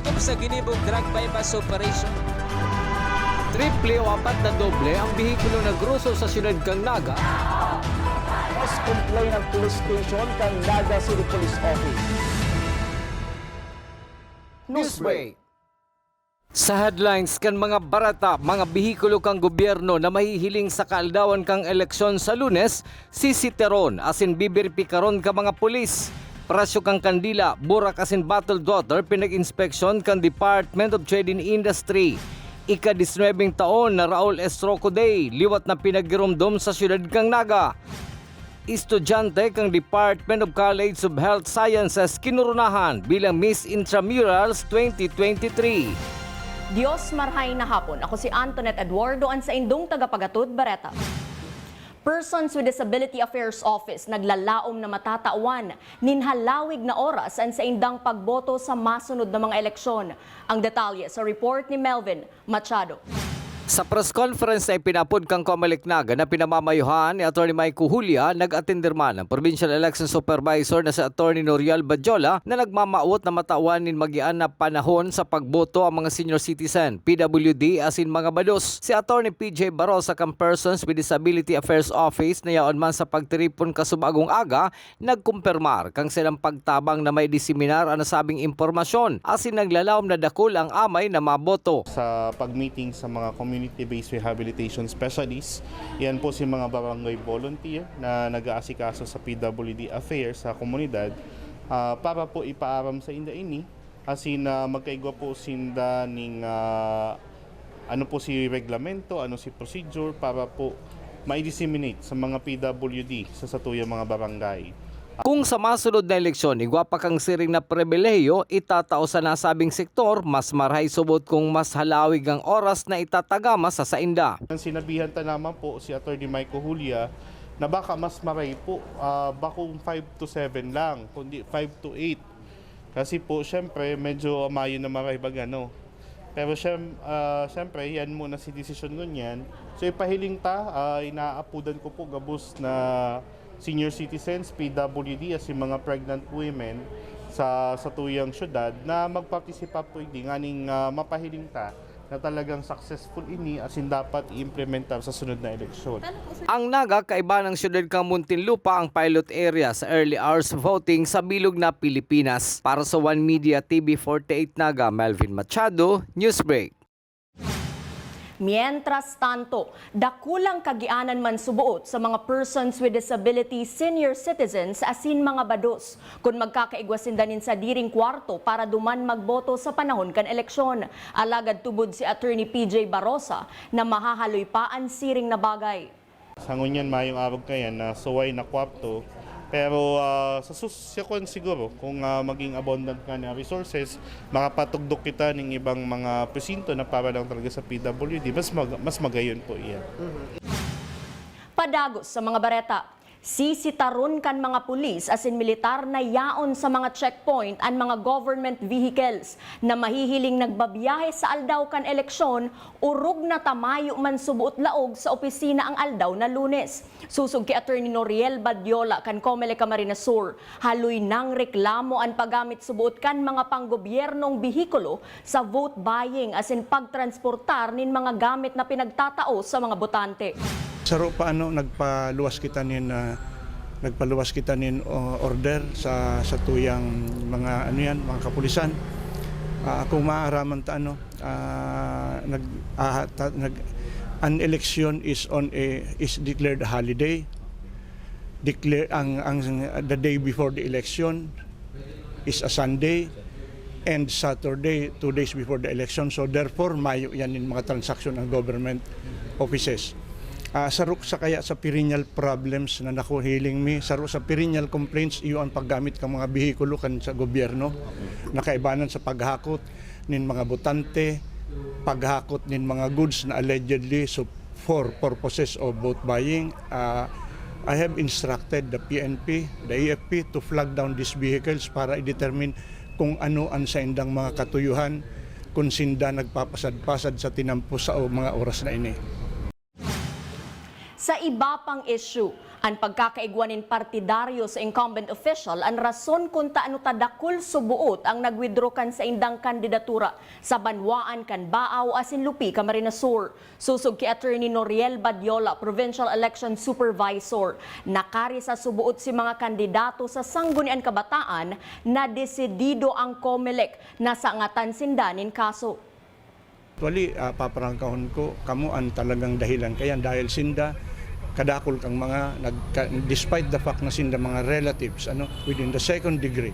Sakop sa ginibong drug bypass operation. Triple o apat na doble ang bihikulo na gruso sa siyudad kang Naga. Mas complain ng police station kang Naga City Police Office. Newsbreak. Sa headlines kan mga barata, mga bihikulo kang gobyerno na mahihiling sa kaaldawan kang eleksyon sa Lunes, sisiteron asin bibiripikaron ka mga pulis. Prasyo kang kandila, burak asin bottled water pinag-inspeksyon kang Department of Trade and Industry. Ika-19 taon na Raul Estroco Day, liwat na pinagirumdom sa siyudad kang Naga. Estudyante kang Department of College of Health Sciences kinurunahan bilang Miss Intramurals 2023. Diyos marhay na hapon. Ako si Antoinette Eduardo ang sa indong tagapagatod Bareta. Persons with Disability Affairs Office naglalaom na matatawan ninhalawig na oras ang sa indang pagboto sa masunod na mga eleksyon. Ang detalye sa report ni Melvin Machado. Sa press conference na ipinapod kang Comelec Naga na pinamamayuhan ni Atty. Mike Julia, nag-attender man ang Provincial Election Supervisor na si Atty. Noriel Badjola na nagmamaot na matawan nin magian na panahon sa pagboto ang mga senior citizen, PWD asin mga bados. Si Atty. PJ Barosa kang Persons with Disability Affairs Office na yaon man sa pagtiripon kasubagong aga, nagkumpirmar kang silang pagtabang na may diseminar ang nasabing impormasyon asin naglalawom na dakul ang amay na maboto. Sa pag-meeting sa mga community-based rehabilitation specialists, yan po si mga barangay volunteer na nag-aasikaso sa PWD affairs sa komunidad para po ipaaram sa inda ini asin magkaigwa po sinda ning ano po si reglamento, ano si procedure para po ma-disseminate sa mga PWD sa satuyang mga barangay. Kung sa masunod na eleksyon, igwa pa kang siring na pribilehiyo, itatao sa nasabing sektor, mas marhay subot kung mas halawig ang oras na itatagama sa sainda. Sinabihan ta naman po si Atty. Mike Julia na baka mas maray po, bakong 5 to 7 lang, kundi 5 to 8. Kasi po, syempre, medyo amayo na maray bagano. Pero syempre, yan muna si desisyon nun yan. So ipahiling ta, inaapudan ko po gabos na senior citizens, PWD, as yung mga pregnant women sa tuyang syudad na magpartisipa po hindi nganing mapahiling ta na talagang successful ini as in dapat i-implementar sa sunod na eleksyon. Ang Naga, kaiba ng siyudad kang Muntinlupa ang pilot area sa early hours voting sa bilog na Pilipinas. Para sa One Media TV 48 Naga, Melvin Machado, Newsbreak. Mientras tanto, dakulang kagianan man subuot sa mga persons with disability senior citizens asin mga bados kung magkakaigwasindanin sa diring kwarto para duman magboto sa panahon kan eleksyon. Alagad tubod si Atty. PJ Barosa na mahahaloy pa ang siring na bagay. Sa ngunyan mayong arog kayan na suway na kwarto. Pero sa susyakon siguro, kung maging abundant ka na resources, makapatugdok kita ng ibang mga presinto na para lang talaga sa PWD, mas magayon po iyan. Padagos sa mga bareta, sisitaron kan mga pulis asin militar na yaon sa mga checkpoint ang mga government vehicles na mahihiling nagbabiyahe sa aldaw kan eleksyon, urog na tamayo man subuot laog sa opisina ang aldaw na Lunes. Susog kay Atty. Noriel Badjola kan Comelec Camarines Sur, haloy nang reklamo ang paggamit subuot kan mga panggobyernong bihikulo sa vote buying asin pagtransportar nin mga gamit na pinagtatao sa mga botante. Saro paano nagpaluwas kita nin order sa tuyang mga mga kapulisan. Kung maaaraman ta an election is declared a holiday. The day before the election is a Sunday and Saturday 2 days before the election. So therefore mayo yan in mga transaction ng government offices. Sarok sa kaya sa perennial problems na nakuhiling mi, sarok sa perennial complaints iyo ang paggamit ng mga bihikulo kan sa gobyerno, nakaibanan sa paghakot nin mga botante, paghakot nin mga goods na allegedly so for purposes of vote buying. I have instructed the PNP, the AFP to flag down these vehicles para i-determine kung ano ang sa indang mga katuyuhan kung sinda nagpapasad-pasad sa tinampo sa mga oras na ini. Sa iba pang issue, ang pagkakaigwanin partidaryo sa incumbent official ang rason kung taano tadakul subuot ang nagwithdraw kan sa indang kandidatura sa Banwaan kan Baaw asin Lupi, Camarines Sur. Susog ki Attorney Noriel Badiola, Provincial Election Supervisor. Nakari sa subuot si mga kandidato sa Sangguniang Kabataan na desidido ang COMELEC na saangatan sindanin kaso. Actually, paparangkahon ko, kamo ang talagang dahilan. Kaya dahil sinda, kadakol kang mga, despite the fact na sinda mga relatives, within the second degree,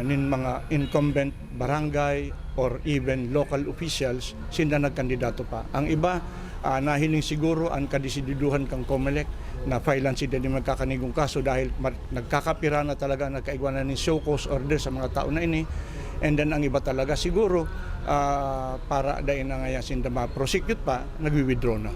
nin mga incumbent barangay or even local officials, sinda nagkandidato pa. Ang iba, nahiling siguro ang kadesididuhan kang COMELEC na filean sila din magkakanigong kaso dahil nagkakapira na talaga, nagkaigwanan ng show cause order sa mga tao na ini. And then ang iba talaga siguro, para dahil na ngayon sinda ma-prosecute pa, nagwi-withdraw na.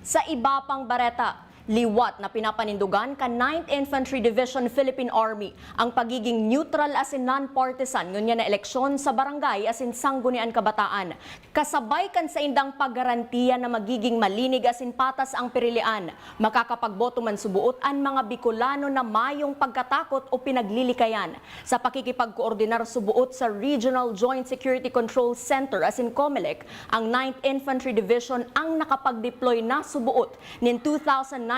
Sa iba pang bareta, liwat na pinapanindugan ka 9th Infantry Division Philippine Army ang pagiging neutral as in non-partisan ngunya na eleksyon sa barangay as in Sangguniang Kabataan. Kasabay kan sa indang paggarantiya na magiging malinig as in patas ang pirilian. Makakapagboto man subuot ang mga Bicolano na mayong pagkatakot o pinaglilikayan. Sa pakikipagkoordinar subuot sa Regional Joint Security Control Center as in COMELEC, ang 9th Infantry Division ang nakapag-deploy na subuot nin 2,979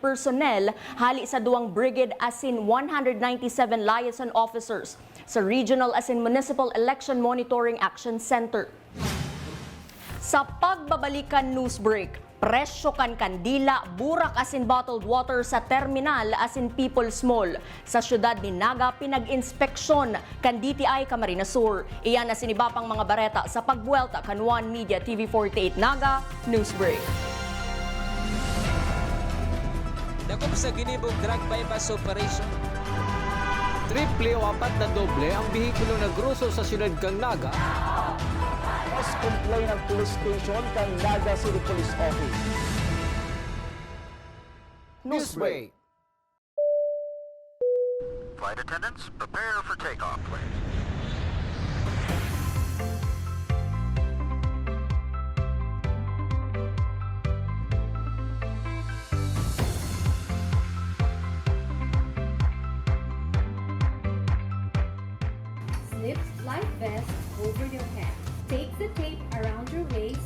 personnel hali sa duwang brigade as in 197 liaison officers sa Regional as in Municipal Election Monitoring Action Center. Sa pagbabalikan news break, presyo kan kandila, burak as in bottled water sa terminal as in People's Mall. Sa syudad ni Naga, pinag-inspeksyon kan DTI Camarines Sur. Iyan as in iba pang mga bareta sa pagbuelta kan One Media TV48 Naga News Break. Dakop sa ginibong drug bypass operation. Triple o apat na doble ang bihikulo na gruso sa syudad kang Naga. Mas complain ng police station kang Naga City Police Office. Newsbreak. Flight attendants, prepare for takeoff, please. Slip life vest over your head. Take the tape around your waist.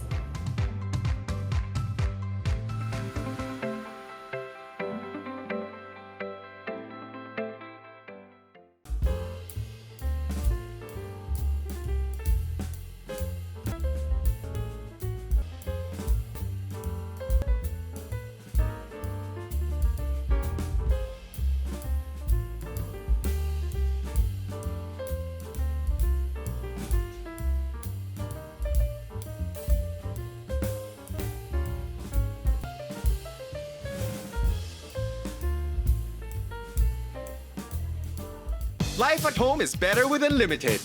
Life at home is better with Unlimited.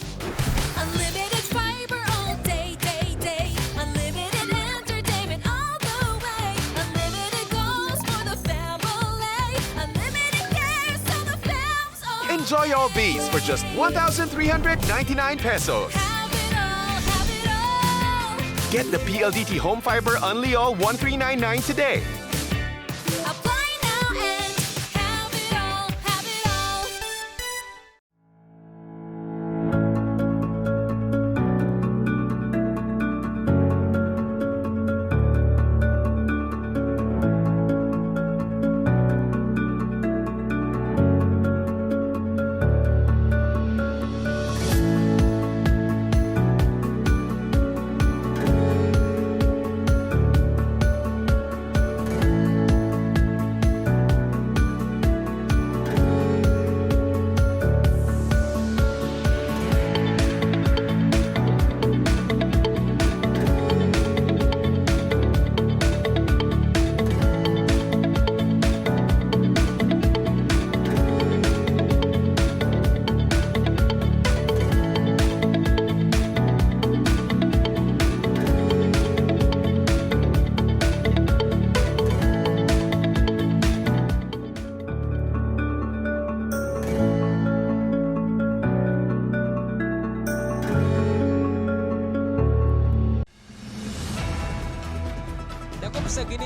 Unlimited fiber all day, day, day. Unlimited entertainment all the way. Unlimited goals for the family. Unlimited care so the fams all Enjoy all these for just 1,399 pesos. have it all, have it all. Get the PLDT Home Fiber Unli All 1399 today. Apply now and have it all, have it all.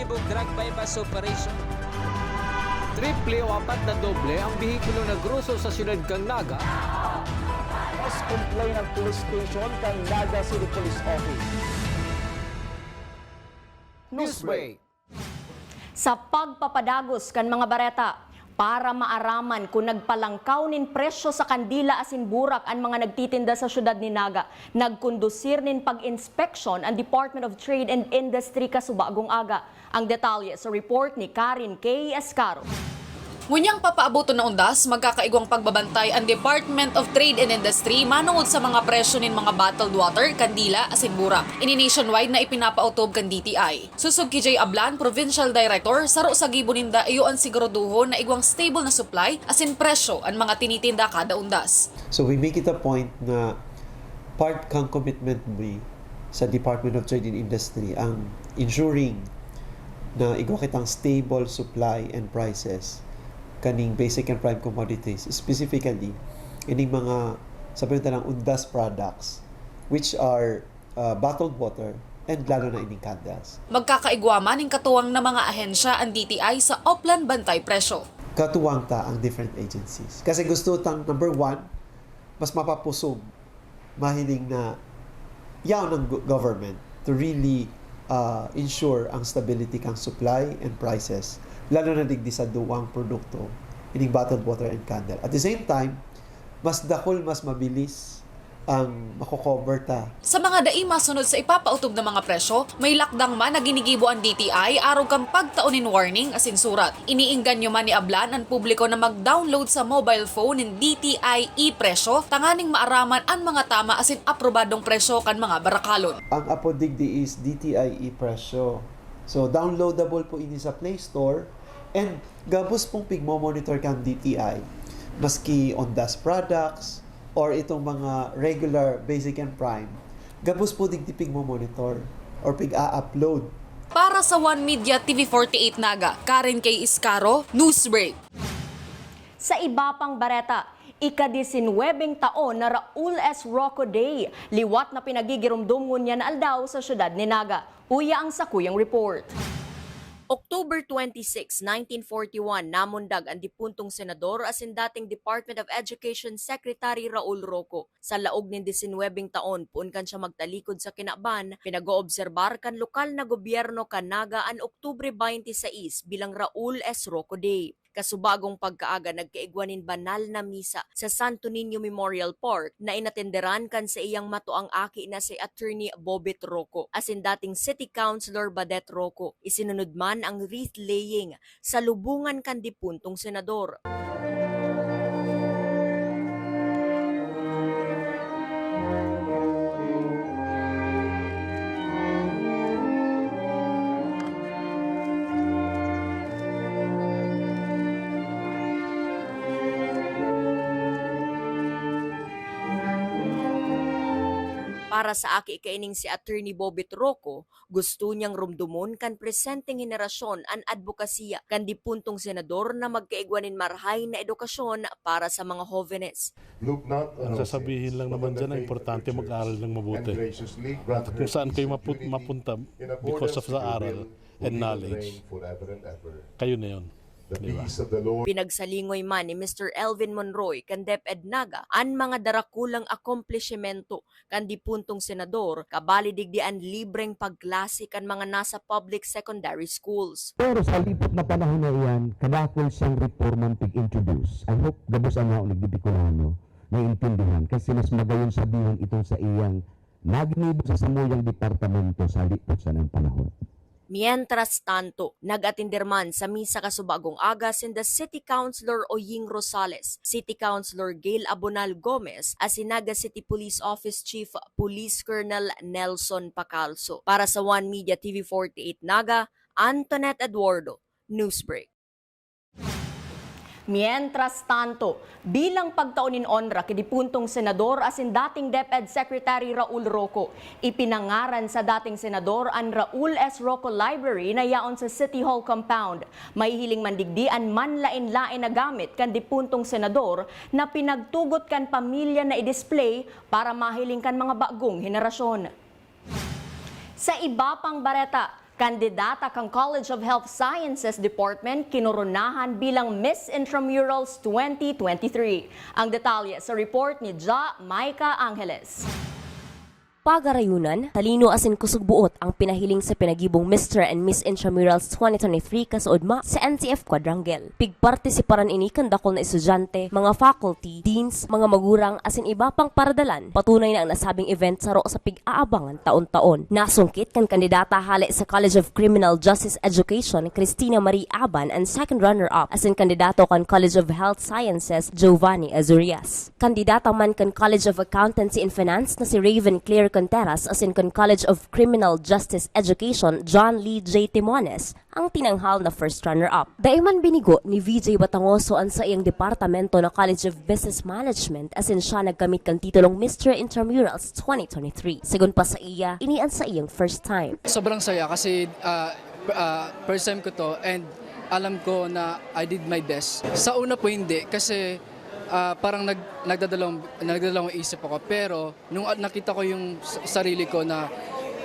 ginibog drug bypass operation. Triple o 4 na doble ang bihikulo na gruso sa siyudad kang Naga. Mas complain ang police station kang Naga City Police Office. Newsbreak. Sa pagpapadagos kan mga bareta, para maaraman kung nagpalangkaw nin presyo sa kandila asin burak ang mga nagtitinda sa syudad ni Naga, nagkondusir nin pag-inspeksyon ang Department of Trade and Industry kasubagong aga. Ang detalye sa report ni Karin K. Escaro. Ngunyang papaabuto na undas, magkakaigwang pagbabantay ang Department of Trade and Industry manungod sa mga presyo nin mga bottled water, kandila, asin burak. Ini nationwide na ipinapautob kan DTI. Susog KJ Ablan, Provincial Director, saro sa gibuninda iyo ang siguraduhon na igwang stable na supply asin presyo ang mga tinitinda kada undas. So we make it a point na part kang commitment mo sa Department of Trade and Industry ang ensuring na igwa kitang stable supply and prices kaning basic and prime commodities, specifically ining mga sabihin talang undas products which are bottled water and lalo na ining candles. Magkakaigwaman ng katuwang na mga ahensya ang DTI sa Oplan Bantay Presyo. Katuwang ta ang different agencies. Kasi gusto tang number one, mas mapapusog mahiling na yaw ng government to really ensure ang stability kang supply and prices, lalo na digdi sa duwang produkto, ining bottled water and candle. At the same time, mas dakol, mas mabilis ang makocover ta. Sa mga daing masunod sa ipapautob na mga presyo, may lakdang man na ginigibo ang DTI araw kang pagtaunin warning asin surat. Iniinggan nyo man ni Ablan ang publiko na mag-download sa mobile phone ng DTI e-presyo, tanganing maaraman ang mga tama asin aprobadong presyo kan mga barakalon. Ang apodigdi is DTI e-presyo. So downloadable po ini sa Play Store and gabos pong pigmo-monitor kang DTI maski on DAS products or itong mga regular basic and prime, gabos po digtipig mo monitor or pig-a-upload. Para sa One Media TV48 Naga, Karin K. Iscaro, Newsbreak. Sa iba pang bareta, ika-19 taon na Raul S. Rocco Day, liwat na pinagigirumdumngon niya na aldaw sa syudad ni Naga. Uya ang sakuyang report. October 26, 1941, namundag ang dipuntong senador asin dating Department of Education Secretary Raul Rocco. Sa laog ng 19 taon, puun kan siya magtalikod sa kinaban, pinag-oobserbar kan lokal na gobyerno kan Naga ang Oktubre 26 bilang Raul S. Rocco Day. Kasubagong pagkaaga nagkaigwanin banal na misa sa Santo Niño Memorial Park na inatenderan kan sa iyang matuang aki na si Attorney Bobet Rocco asin dating City Councilor Badet Rocco. Isinunod man ang wreath laying sa lubungan kan dipuntong senador. Para sa aki ikaining si Attorney Bobet Rocco, gusto niyang rumdumon kan presenteng henerasyon ang advokasya kan dipuntong senador na magkaigwanin marhay na edukasyon para sa mga jóvenes. Ang sasabihin lang naman dyan, importante mag-aral ng mabuti. At kung saan kayo mapunta because of the aral and knowledge, kayo na yun. Diba? Pinagsalingoy man ni Mr. Elvin Monroy kan DepEd Naga ang mga darakulang akomplishmento kan dipuntong senador kabali digdian libreng pagklase kan mga nasa public secondary schools. Pero sa lipot na panahon na iyan, kadakol siyang reformang pig-introduce. I hope gabos ang mga nagdibikulano na intindihan kasi mas magayon sabihin itong sa iyang nagnibo sa samuyang departamento sa lipot sa ng panahon. Mientras tanto, nag-atindir man sa misa kasubagong aga sinda City Councilor Oying Rosales, City Councilor Gail Abonal Gomez, as Naga City Police Office Chief Police Colonel Nelson Pacalso. Para sa One Media TV48 Naga, Antoinette Eduardo, Newsbreak. Mientras tanto, bilang pagtaunin onra kay dipuntong senador asin dating DepEd Secretary Raul Rocco, ipinangaran sa dating senador ang Raul S. Rocco Library na yaon sa City Hall compound. May hiling mandigdian man lain-lain na gamit kan dipuntong senador na pinagtugot kan pamilya na i-display para mahiling kan mga bagong henerasyon. Sa iba pang bareta, Kandidata kang College of Health Sciences Department kinoronahan bilang Miss Intramurals 2023. Ang detalye sa report ni Maika Angeles. Pagarayunan, talino asin kusog buot ang pinahiling sa pinagibong Mr. and Miss Intramurals 2023 kasuodma sa NCF Quadrangle. Pigpartisiparan ini kan dakol na estudyante, mga faculty, deans, mga magurang asin iba pang paradalan. Patunay na ang nasabing event saro sa pig-aabangan taon-taon. Nasungkit kan kandidata hali sa College of Criminal Justice Education Cristina Marie Aban and second runner-up asin kandidato kan College of Health Sciences Giovanni Azurias. Kandidata man kan College of Accountancy and Finance na si Raven Claire Conteras asin kan College of Criminal Justice Education John Lee J. Timones ang tinanghal na first runner-up. Daiman binigo ni VJ Batangoso ang sa iyang departamento na College of Business Management asin siya nagkamit kang titulong Mr. Intramurals 2023. Sigun pa sa iya, inian sa iyang first time. Sobrang saya kasi first time ko to and alam ko na I did my best. Sa una po hindi kasi parang nagdadalawang isip ako, pero nung nakita ko yung sarili ko na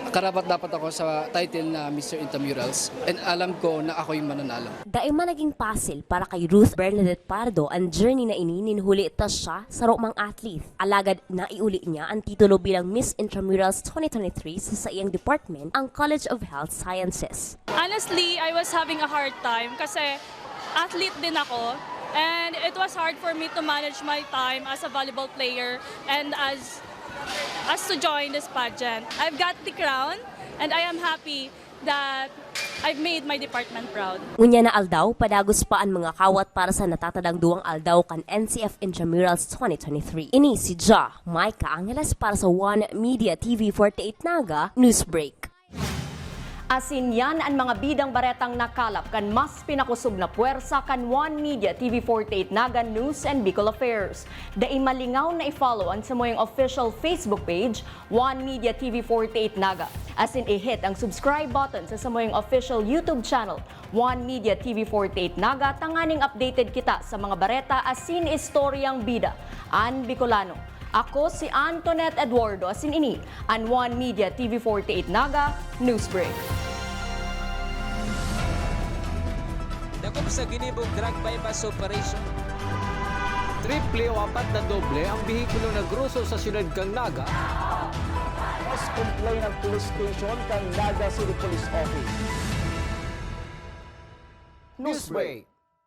karapat dapat ako sa title na Mr. Intramurals and alam ko na ako yung mananalo. Daima naging pasil para kay Ruth Bernadette Pardo ang journey na ininhuli ita siya sa romang athlete. Alagad naiuli niya ang titulo bilang Miss Intramurals 2023 sa iyang department, ang College of Health Sciences. Honestly, I was having a hard time kasi athlete din ako. And it was hard for me to manage my time as a volleyball player and as to join this pageant. I've got the crown and I am happy that I've made my department proud. Unya na aldaw, padagos pa ang mga kawat para sa natatadang duwang aldaw kan NCF Intramurals 2023. Ini si Maika Angeles para sa One Media TV 48 Naga Newsbreak. Asin yan ang mga bidang baretang nakalap kan mas pinakusog na puwersa kan One Media TV 48 Naga News and Bicol Affairs. Dai malingaw na i-follow ang sa moyong official Facebook page, One Media TV 48 Naga. Asin i-hit ang subscribe button sa moyong official YouTube channel, One Media TV 48 Naga, tanganing updated kita sa mga bareta asin istoryang bida. An Bicolano. Ako si Antoinette Eduardo asin ini ang One Media TV 48 Naga Newsbreak. Dakop sa ginibong drug bypass operation. Triple o apat na doble ang bihikulo na gruso sa siyudad kang Naga. Mas complain ng police station kang Naga City Police Office. Newsbreak.